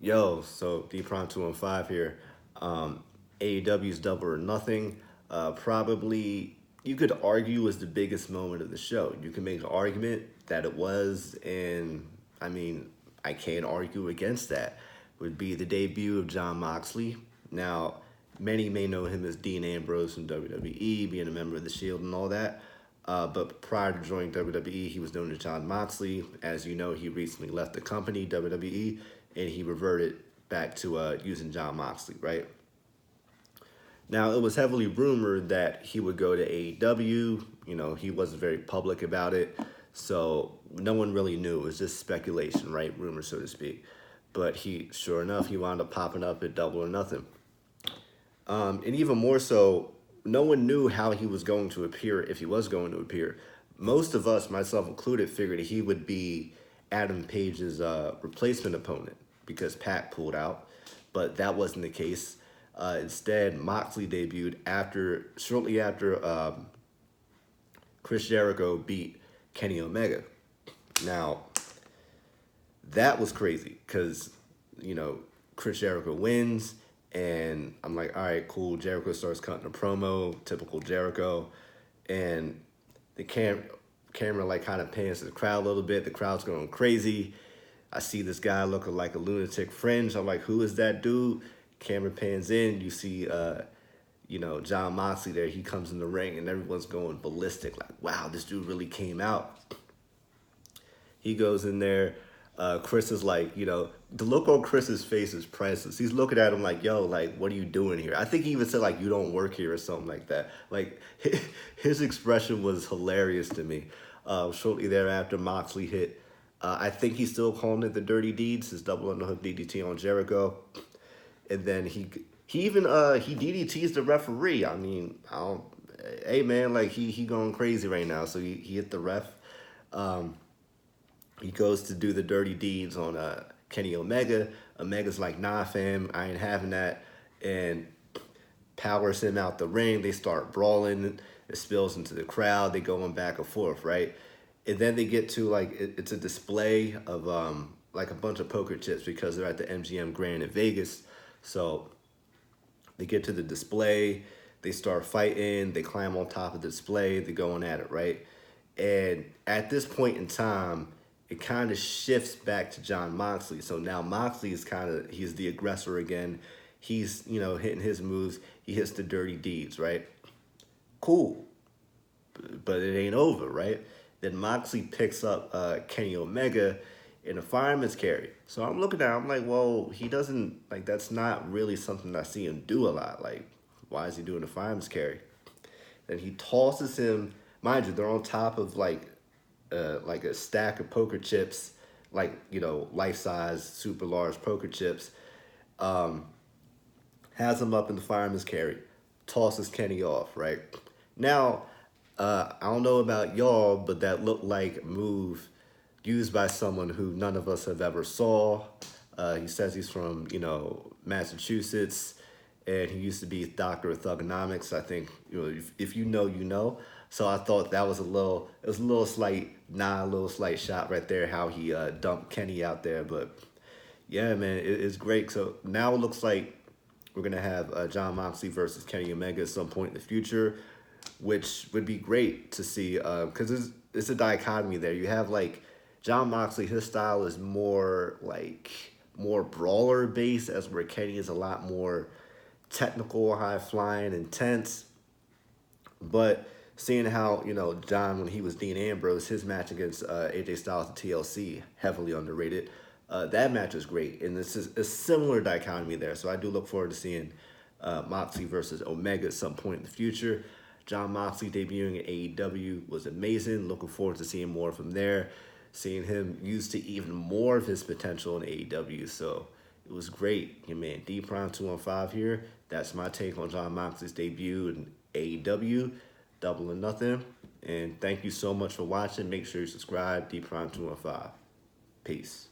Yo, so D Prime 215 here. AEW's Double or Nothing. Probably, you could argue, was the biggest moment of the show. You can make an argument that it was, and I mean, I can't argue against that. Would be the debut of Jon Moxley. Now, many may know him as Dean Ambrose from WWE, being a member of the Shield and all that. But prior to joining WWE, he was known as Jon Moxley. As you know, he recently left the company, WWE, and he reverted back to using Jon Moxley, right? Now, it was heavily rumored that he would go to AEW. You know, he wasn't very public about it. So no one really knew. It was just speculation, right? Rumor, so to speak. But sure enough, he wound up popping up at Double or Nothing. And even more so, no one knew how he was going to appear if he was going to appear. Most of us, myself included, figured he would be Adam Page's replacement opponent because Pac pulled out, but that wasn't the case. Instead, Moxley debuted shortly after Chris Jericho beat Kenny Omega. Now, that was crazy because, Chris Jericho wins, and I'm like, all right, cool. Jericho starts cutting a promo, typical Jericho, and the camera like kind of pans to the crowd a little bit. The crowd's going crazy. I see this guy looking like a lunatic fringe. I'm like, who is that dude? Camera pans in. You see, Jon Moxley there. He comes in the ring, and everyone's going ballistic. Like, wow, this dude really came out. He goes in there. Chris is like, the look on Chris's face is priceless. He's looking at him like, yo, like, what are you doing here? I think he even said, like, you don't work here or something like that. Like, his expression was hilarious to me. Shortly thereafter, Moxley hit, I think he's still calling it the Dirty Deeds, his double underhook DDT on Jericho. And then he even, he DDTs the referee. I mean, hey, man, like, he going crazy right now. So he hit the ref. He goes to do the dirty deeds on Kenny Omega. Omega's like, nah, fam, I ain't having that. And powers him out the ring. They start brawling. It spills into the crowd. They going back and forth, right? And then they get to, like, it's a display of, like, a bunch of poker chips because they're at the MGM Grand in Vegas. So they get to the display. They start fighting. They climb on top of the display. They're going at it, right? And at this point in time, it kind of shifts back to Jon Moxley. So now Moxley is he's the aggressor again. He's, hitting his moves. He hits the dirty deeds, right? Cool. But it ain't over, right? Then Moxley picks up Kenny Omega in a fireman's carry. So I'm looking at him, I'm like, well, he doesn't, like, that's not really something I see him do a lot. Like, why is he doing a fireman's carry? Then he tosses him. Mind you, they're on top of, like a stack of poker chips, like, life-size, super large poker chips, has him up in the fireman's carry, tosses Kenny off, right? Now, I don't know about y'all, but that looked like a move used by someone who none of us have ever saw. He says he's from, Massachusetts, and he used to be doctor of thugonomics. I think, if you know, you know. So I thought that was a little slight shot right there, how he dumped Kenny out there. But yeah, man, it's great. So now it looks like we're going to have Jon Moxley versus Kenny Omega at some point in the future, which would be great to see because it's a dichotomy there. You have, like, Jon Moxley, his style is more brawler based, as where Kenny is a lot more technical, high flying, intense. But seeing how, John, when he was Dean Ambrose, his match against AJ Styles at TLC, heavily underrated. That match is great, and this is a similar dichotomy there. So I do look forward to seeing Moxley versus Omega at some point in the future. Jon Moxley debuting at AEW was amazing. Looking forward to seeing more from there. Seeing him used to even more of his potential in AEW. So it was great. Your man D Prime 215 here. That's my take on Jon Moxley's debut in AEW. Double or Nothing. And thank you so much for watching. Make sure you subscribe. D Prime 215. Peace.